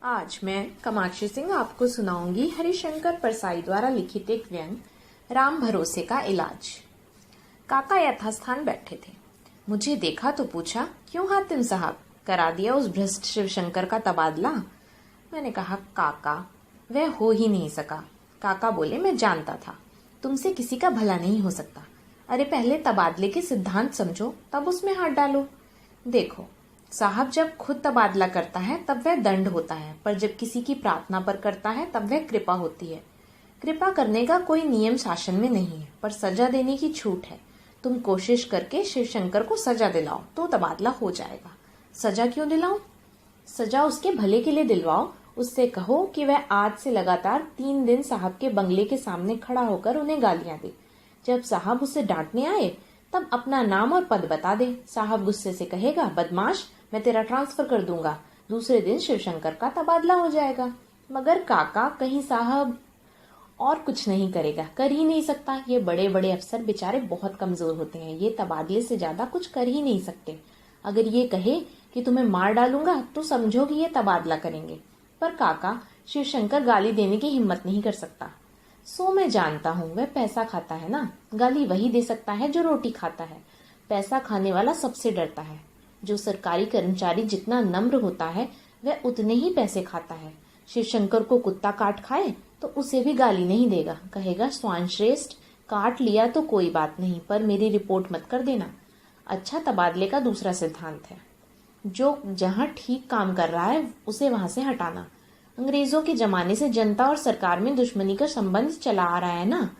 आज मैं कामाक्षी सिंह आपको सुनाऊंगी हरिशंकर परसाई द्वारा लिखित एक व्यंग राम भरोसे का इलाज। काका यथास्थान बैठे थे। मुझे देखा तो पूछा, क्यों हातिम साहब, करा दिया उस भ्रष्ट शिवशंकर का तबादला? मैंने कहा, काका वह हो ही नहीं सका। काका बोले, मैं जानता था तुमसे किसी का भला नहीं हो सकता। अरे पहले तबादले के सिद्धांत समझो, तब उसमें हाथ डालो। देखो साहब, जब खुद तबादला करता है तब वह दंड होता है, पर जब किसी की प्रार्थना पर करता है तब वह कृपा होती है। कृपा करने का कोई नियम शासन में नहीं है, पर सजा देने की छूट है। तुम कोशिश करके शिवशंकर को सजा दिलाओ तो तबादला हो जाएगा। सजा क्यों दिलाओ? सजा उसके भले के लिए दिलवाओ। उससे कहो कि वह आज से लगातार 3 दिन साहब के बंगले के सामने खड़ा होकर उन्हें गालियां दे। जब साहब उसे डांटने आए तब अपना नाम और पद बता दे। साहब गुस्से से कहेगा, बदमाश, मैं तेरा ट्रांसफर कर दूंगा। दूसरे दिन शिवशंकर का तबादला हो जाएगा। मगर काका कहीं साहब और कुछ नहीं करेगा, कर ही नहीं सकता। ये बड़े बड़े अफसर बेचारे बहुत कमजोर होते हैं, ये तबादले से ज्यादा कुछ कर ही नहीं सकते। अगर ये कहे कि तुम्हें मार डालूंगा तो समझो कि ये तबादला करेंगे। पर काका शिवशंकर गाली देने की हिम्मत नहीं कर सकता। सो मैं जानता हूँ वह पैसा खाता है ना। गाली वही दे सकता है जो रोटी खाता है। पैसा खाने वाला सबसे डरता है। जो सरकारी कर्मचारी जितना नम्र होता है वह उतने ही पैसे खाता है। शिवशंकर को कुत्ता काट खाए तो उसे भी गाली नहीं देगा, कहेगा, स्वान श्रेष्ठ, काट लिया तो कोई बात नहीं, पर मेरी रिपोर्ट मत कर देना। अच्छा, तबादले का दूसरा सिद्धांत है, जो जहां ठीक काम कर रहा है उसे वहां से हटाना। अंग्रेजों के जमाने से जनता और सरकार में दुश्मनी का संबंध चला आ रहा है ना।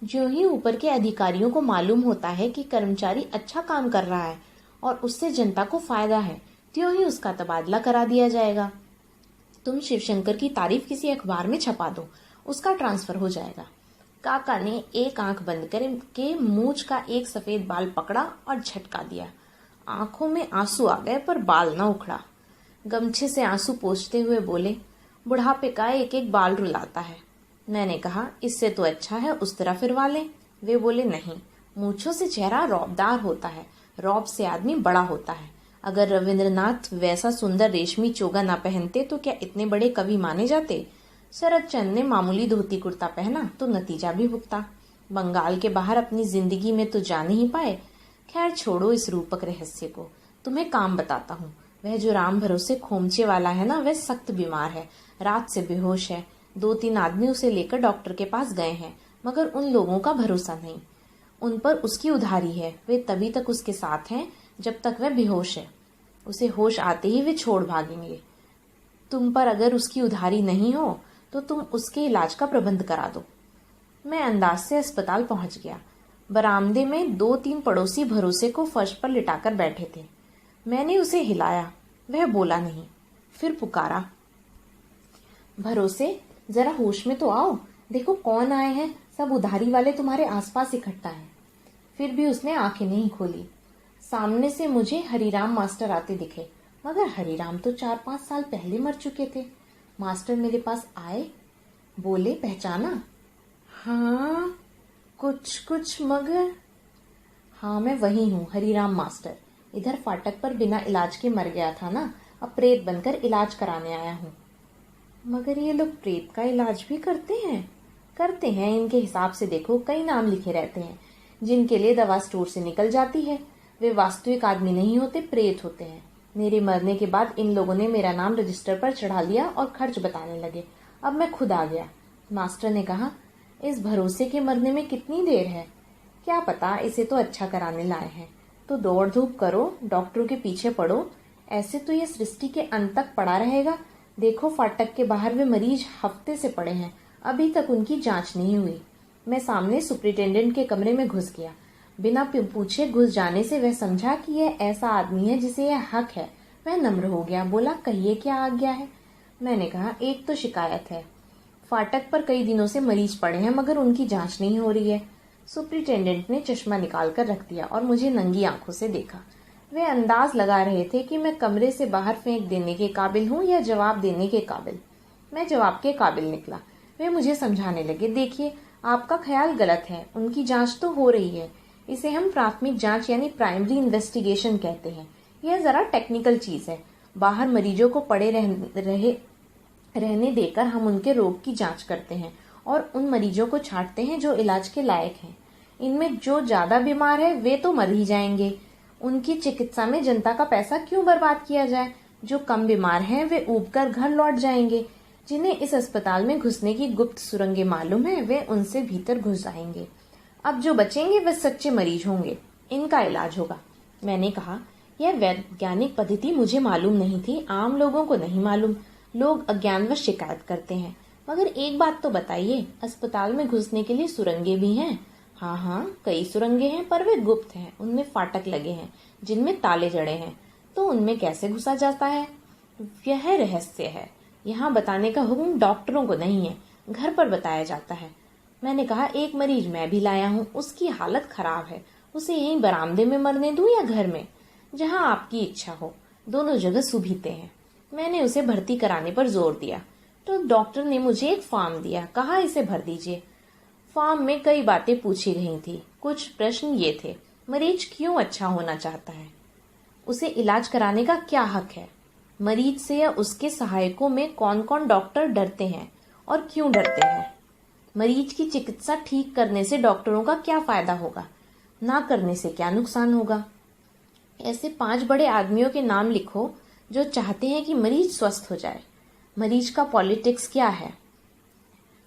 जो ही ऊपर के अधिकारियों को मालूम होता है कि कर्मचारी अच्छा काम कर रहा है और उससे जनता को फायदा है, त्यों ही उसका तबादला करा दिया जाएगा। तुम शिवशंकर की तारीफ किसी अखबार में छपा दो, उसका ट्रांसफर हो जाएगा। काका ने एक आंख बंद करके मूंछ का एक सफेद बाल पकड़ा और झटका दिया। आंखों में आंसू आ गए पर बाल न उखड़ा। गमछे से आंसू पोंछते हुए बोले, बुढ़ापे का एक एक बाल रुलाता है। मैंने कहा, इससे तो अच्छा है उस तरह फिरवा लें। वे बोले, नहीं, मूंछों से चेहरा रौबदार होता है, रौब से आदमी बड़ा होता है। अगर रविंद्रनाथ वैसा सुंदर रेशमी चोगा ना पहनते तो क्या इतने बड़े कवि माने जाते? शरद चंद्र ने मामूली धोती कुर्ता पहना तो नतीजा भी भुगता। बंगाल के बाहर अपनी जिंदगी में तो जा नहीं पाए। खैर छोड़ो इस रूपक रहस्य को, तुम्हें काम बताता हूँ। वह जो राम भरोसे खोमचे वाला है ना, वह सख्त बीमार है, रात से बेहोश है। 2-3 आदमी उसे लेकर डॉक्टर के पास गए हैं, मगर उन लोगों का भरोसा नहीं। उन पर उसकी उधारी है। वे तभी तक उसके साथ हैं जब तक वह बेहोश है। उसे होश आते ही वे छोड़ भागेंगे। तुम पर अगर उसकी उधारी नहीं हो तो तुम उसके इलाज का प्रबंध करा दो। मैं अंदाज से अस्पताल पहुंच गया। बरामदे में 2-3 पड़ोसी भरोसे को फर्श पर लिटाकर बैठे थे। मैंने उसे हिलाया, वह बोला नहीं। फिर पुकारा, भरोसे, जरा होश में तो आओ, देखो कौन आए हैं, सब उधारी वाले तुम्हारे आसपास इकट्ठा हैं। फिर भी उसने आंखें नहीं खोली। सामने से मुझे हरिराम मास्टर आते दिखे, मगर हरिराम तो 4-5 साल पहले मर चुके थे। मास्टर मेरे पास आए, बोले, पहचाना? हाँ कुछ मगर। हाँ मैं वही हूँ, हरिराम मास्टर। इधर फाटक पर बिना इलाज के मर गया था ना, अब प्रेत बनकर इलाज कराने आया हूँ। मगर ये लोग प्रेत का इलाज भी करते हैं? करते हैं, इनके हिसाब से देखो कई नाम लिखे रहते हैं। जिनके लिए दवा स्टोर से निकल जाती है वे वास्तविक आदमी नहीं होते, प्रेत होते हैं। मेरे मरने के बाद इन लोगों ने मेरा नाम रजिस्टर पर चढ़ा लिया और खर्च बताने लगे। अब मैं खुद आ गया। मास्टर ने कहा, इस भरोसे के मरने में कितनी देर है? क्या पता, इसे तो अच्छा कराने लाए हैं। तो दौड़ धूप करो, डॉक्टरों के पीछे पड़ो, ऐसे तो ये सृष्टि के अंत तक पड़ा रहेगा। देखो फाटक के बाहर वे मरीज हफ्ते से पड़े हैं, अभी तक उनकी जांच नहीं हुई। मैं सामने सुपरिटेंडेंट के कमरे में घुस गया। बिना पूछे घुस जाने से वह समझा कि यह ऐसा आदमी है जिसे यह हक है। वह नम्र हो गया, बोला, कहिए क्या आज्ञा है? मैंने कहा, एक तो शिकायत है। फाटक पर कई दिनों से मरीज पड़े हैं मगर उनकी जांच नहीं हो रही है। सुपरिटेंडेंट ने चश्मा निकाल कर रख दिया और मुझे नंगी आंखों से देखा। वे अंदाज लगा रहे थे कि मैं कमरे से बाहर फेंक देने के काबिल हूँ या जवाब देने के काबिल। मैं जवाब के काबिल निकला। वे मुझे समझाने लगे, देखिए आपका ख्याल गलत है, उनकी जांच तो हो रही है। इसे हम प्राथमिक जांच यानी प्राइमरी इन्वेस्टिगेशन कहते हैं। यह जरा टेक्निकल चीज है। बाहर मरीजों को पड़े रहे रहने देकर हम उनके रोग की जांच करते हैं और उन मरीजों को छांटते हैं जो इलाज के लायक हैं। इनमें जो ज्यादा बीमार है वे तो मर ही जाएंगे। उनकी चिकित्सा में जनता का पैसा क्यों बर्बाद किया जाए। जो कम बीमार हैं वे ऊब कर घर लौट जाएंगे। जिन्हें इस अस्पताल में घुसने की गुप्त सुरंगें मालूम है वे उनसे भीतर घुस जाएंगे। अब जो बचेंगे वे सच्चे मरीज होंगे, इनका इलाज होगा। मैंने कहा, यह वैज्ञानिक पद्धति मुझे मालूम नहीं थी, आम लोगों को नहीं मालूम। लोग अज्ञानवश शिकायत करते हैं। मगर एक बात तो बताइए, अस्पताल में घुसने के लिए सुरंगें भी हैं? हाँ हाँ, कई सुरंगें हैं, पर वे गुप्त हैं। उनमें फाटक लगे हैं जिनमें ताले जड़े हैं। तो उनमें कैसे घुसा जाता है, यह रहस्य है। यहाँ बताने का हुक्म डॉक्टरों को नहीं है, घर पर बताया जाता है। मैंने कहा, एक मरीज मैं भी लाया हूँ, उसकी हालत खराब है। उसे यहीं बरामदे में मरने दूं या घर में? जहाँ आपकी इच्छा हो, दोनों जगह सुविधे हैं। मैंने उसे भर्ती कराने पर जोर दिया तो डॉक्टर ने मुझे एक फॉर्म दिया, कहा इसे भर दीजिए। फॉर्म में कई बातें पूछी गई थी। कुछ प्रश्न ये थे, मरीज क्यों अच्छा होना चाहता है? उसे इलाज कराने का क्या हक है? मरीज से या उसके सहायकों में कौन कौन डॉक्टर डरते हैं और क्यों डरते हैं? मरीज की चिकित्सा ठीक करने से डॉक्टरों का क्या फायदा होगा, ना करने से क्या नुकसान होगा? ऐसे 5 बड़े आदमियों के नाम लिखो जो चाहते हैं कि मरीज स्वस्थ हो जाए। मरीज का पॉलिटिक्स क्या है?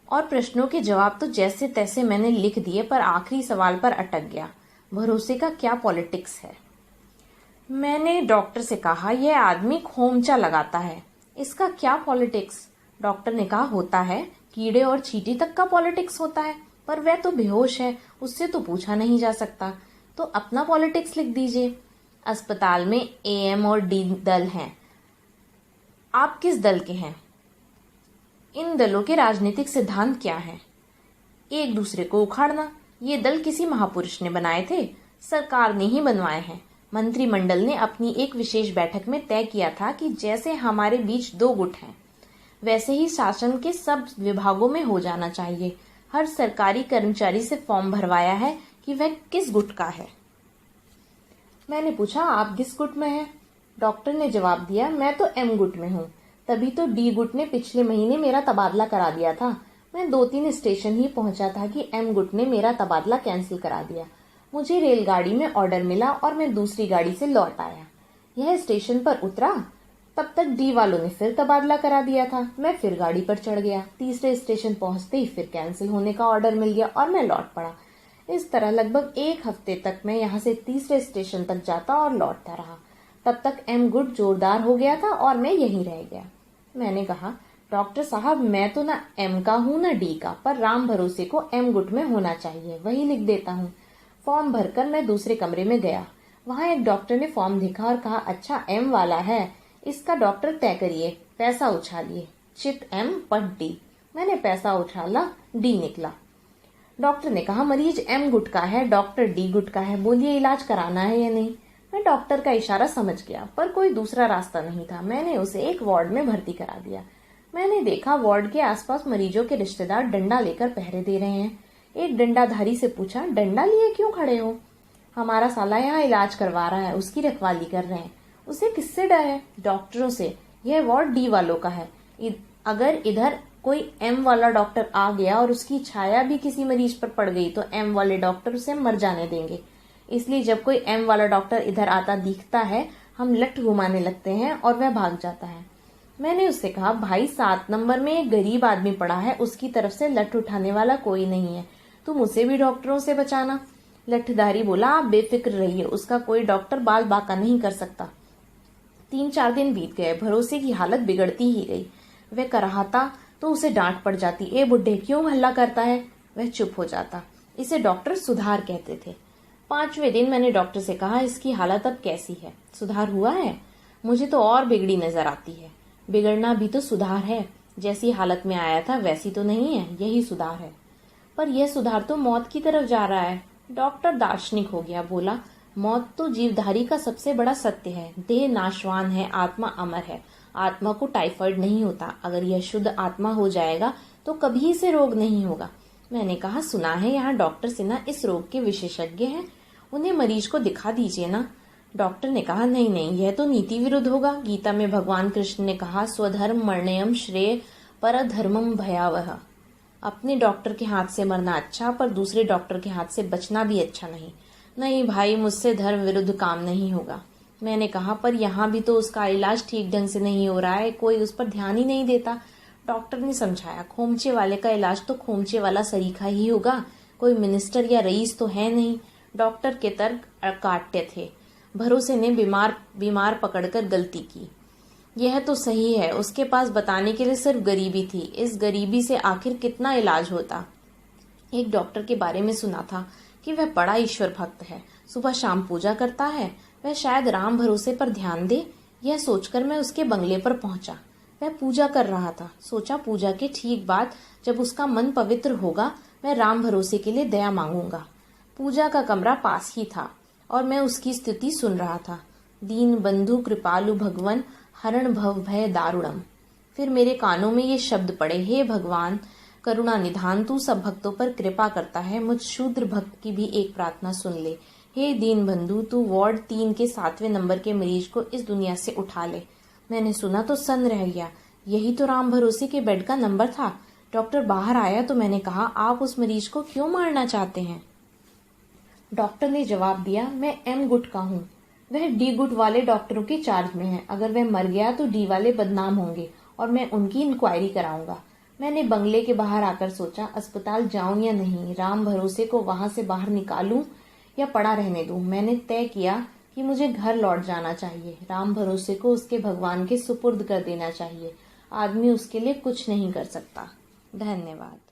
और प्रश्नों के जवाब तो जैसे तैसे मैंने लिख दिए, पर आखिरी सवाल पर अटक गया, भरोसे का क्या पॉलिटिक्स है? मैंने डॉक्टर से कहा, यह आदमी खोमचा लगाता है, इसका क्या पॉलिटिक्स? डॉक्टर ने कहा, होता है, कीड़े और चींटी तक का पॉलिटिक्स होता है, पर वह तो बेहोश है, उससे तो पूछा नहीं जा सकता। तो अपना पॉलिटिक्स लिख दीजिए। अस्पताल में AM और D दल हैं, आप किस दल के हैं? इन दलों के राजनीतिक सिद्धांत क्या हैं? एक दूसरे को उखाड़ना। ये दल किसी महापुरुष ने बनाए थे? सरकार ने ही बनवाए हैं। मंत्रिमंडल ने अपनी एक विशेष बैठक में तय किया था कि जैसे हमारे बीच 2 गुट हैं, वैसे ही शासन के सब विभागों में हो जाना चाहिए। हर सरकारी कर्मचारी से फॉर्म भरवाया है कि वह किस गुट का है। मैंने पूछा, आप किस गुट में हैं? डॉक्टर ने जवाब दिया, मैं तो M गुट में हूँ। तभी तो D गुट ने पिछले महीने मेरा तबादला करा दिया था। मैं 2-3 स्टेशन ही पहुंचा था कि M गुट ने मेरा तबादला कैंसिल करा दिया। मुझे रेलगाड़ी में ऑर्डर मिला और मैं दूसरी गाड़ी से लौट आया। यह स्टेशन पर उतरा, तब तक D वालों ने फिर तबादला करा दिया था। मैं फिर गाड़ी पर चढ़ गया। तीसरे स्टेशन पहुंचते ही फिर कैंसिल होने का ऑर्डर मिल गया और मैं लौट पड़ा। इस तरह लगभग 1 हफ्ते तक मैं यहाँ से तीसरे स्टेशन तक जाता और लौटता रहा। तब तक M गुट जोरदार हो गया था और मैं यहीं रह गया। मैंने कहा, डॉक्टर साहब, मैं तो ना M का हूँ ना D का, पर राम भरोसे को M गुट में होना चाहिए, वही लिख देता हूँ। फॉर्म भरकर मैं दूसरे कमरे में गया। वहाँ एक डॉक्टर ने फॉर्म देखा और कहा, अच्छा M वाला है, इसका डॉक्टर तय करिए, पैसा उछालिए। चित M पट D। मैंने पैसा उछाला, D निकला। डॉक्टर ने कहा, मरीज M गुट का है, डॉक्टर D गुट का है, बोलिए इलाज कराना है या नहीं? मैं डॉक्टर का इशारा समझ गया, पर कोई दूसरा रास्ता नहीं था। मैंने उसे एक वार्ड में भर्ती करा दिया। मैंने देखा वार्ड के आसपास मरीजों के रिश्तेदार डंडा लेकर पहरे दे रहे हैं। एक डंडाधारी से पूछा, डंडा लिए क्यों खड़े हो? हमारा साला यहाँ इलाज करवा रहा है, उसकी रखवाली कर रहे हैं। उसे किससे डर है? डॉक्टरों से। यह वार्ड D वालों का है। अगर इधर कोई M वाला डॉक्टर आ गया और उसकी छाया भी किसी मरीज पर पड़ गई तो M वाले डॉक्टर उसे मर जाने देंगे। इसलिए जब कोई M वाला डॉक्टर इधर आता दिखता है, हम लठ घुमाने लगते हैं और वह भाग जाता है। मैंने उससे कहा, भाई 7 नंबर में एक गरीब आदमी पड़ा है, उसकी तरफ से लठ उठाने वाला कोई नहीं है, तुम उसे भी डॉक्टरों से बचाना। लठधारी बोला, आप बेफिक्र रहिए, उसका कोई डॉक्टर बाल बाका नहीं कर सकता। 3-4 दिन बीत गए, भरोसे की हालत बिगड़ती ही गई। वह कराहता तो उसे डांट पड़ जाती, ए बुड्ढे क्यों हल्ला करता है? वह चुप हो जाता। इसे डॉक्टर सुधार कहते थे। 5वें दिन मैंने डॉक्टर से कहा, इसकी हालत अब कैसी है, सुधार हुआ है? मुझे तो और बिगड़ी नजर आती है। बिगड़ना भी तो सुधार है, जैसी हालत में आया था वैसी तो नहीं है, यही सुधार है। पर यह सुधार तो मौत की तरफ जा रहा है। डॉक्टर दार्शनिक हो गया, बोला, मौत तो जीवधारी का सबसे बड़ा सत्य है। देह नाशवान है, आत्मा अमर है। आत्मा को टाइफाइड नहीं होता। अगर यह शुद्ध आत्मा हो जाएगा तो कभी इसे रोग नहीं होगा। मैंने कहा, सुना है यहाँ डॉक्टर सिन्हा इस रोग के विशेषज्ञ हैं, उन्हें मरीज को दिखा दीजिए ना। डॉक्टर ने कहा, नहीं नहीं, यह तो नीति विरुद्ध होगा। गीता में भगवान कृष्ण ने कहा, स्वधर्म मरणयम श्रेय परधर्मम भयावह। अपने डॉक्टर के हाथ से मरना अच्छा, पर दूसरे डॉक्टर के हाथ से बचना भी अच्छा नहीं। नहीं भाई, मुझसे धर्म विरुद्ध काम नहीं होगा। मैंने कहा, पर यहाँ भी तो उसका इलाज ठीक ढंग से नहीं हो रहा है, कोई उस पर ध्यान ही नहीं देता। डॉक्टर ने समझाया, खोमचे वाले का इलाज तो खोमचे वाला सरीखा ही होगा, कोई मिनिस्टर या रईस तो है नहीं। डॉक्टर के तर्क काट्य थे। भरोसे ने बीमार पकड़कर गलती की। यह तो सही है, उसके पास बताने के लिए सिर्फ गरीबी थी। इस गरीबी से आखिर कितना इलाज होता। एक डॉक्टर के बारे में सुना था कि वह बड़ा ईश्वर भक्त है, सुबह शाम पूजा करता है। वह शायद राम भरोसे पर ध्यान दे। यह सोचकर मैं उसके बंगले पर पहुंचा। वह पूजा कर रहा था। सोचा, पूजा के ठीक बाद जब उसका मन पवित्र होगा, मैं राम भरोसे के लिए दया मांगूंगा। पूजा का कमरा पास ही था और मैं उसकी स्थिति सुन रहा था। दीन बंधु कृपालु भगवन हरण भव भय दारुणम। फिर मेरे कानों में ये शब्द पड़े, हे भगवान करुणा निधान, तू सब भक्तों पर कृपा करता है, मुझ शूद्र भक्त की भी एक प्रार्थना सुन ले। हे दीन बंधु, तू वार्ड 3 के 7वें नंबर के मरीज को इस दुनिया से उठा ले। मैंने सुना तो सन्न रह गया। यही तो राम भरोसे के बेड का नंबर था। डॉक्टर बाहर आया तो मैंने कहा, आप उस मरीज को क्यों मारना चाहते हैं? डॉक्टर ने जवाब दिया, मैं एम गुट का हूँ। वह डी गुट वाले डॉक्टरों के चार्ज में है। अगर वह मर गया तो डी वाले बदनाम होंगे और मैं उनकी इंक्वायरी कराऊंगा। मैंने बंगले के बाहर आकर सोचा, अस्पताल जाऊं या नहीं, राम भरोसे को वहां से बाहर निकालूं या पड़ा रहने दूं। मैंने तय किया कि मुझे घर लौट जाना चाहिए। राम भरोसे को उसके भगवान के सुपुर्द कर देना चाहिए। आदमी उसके लिए कुछ नहीं कर सकता। धन्यवाद।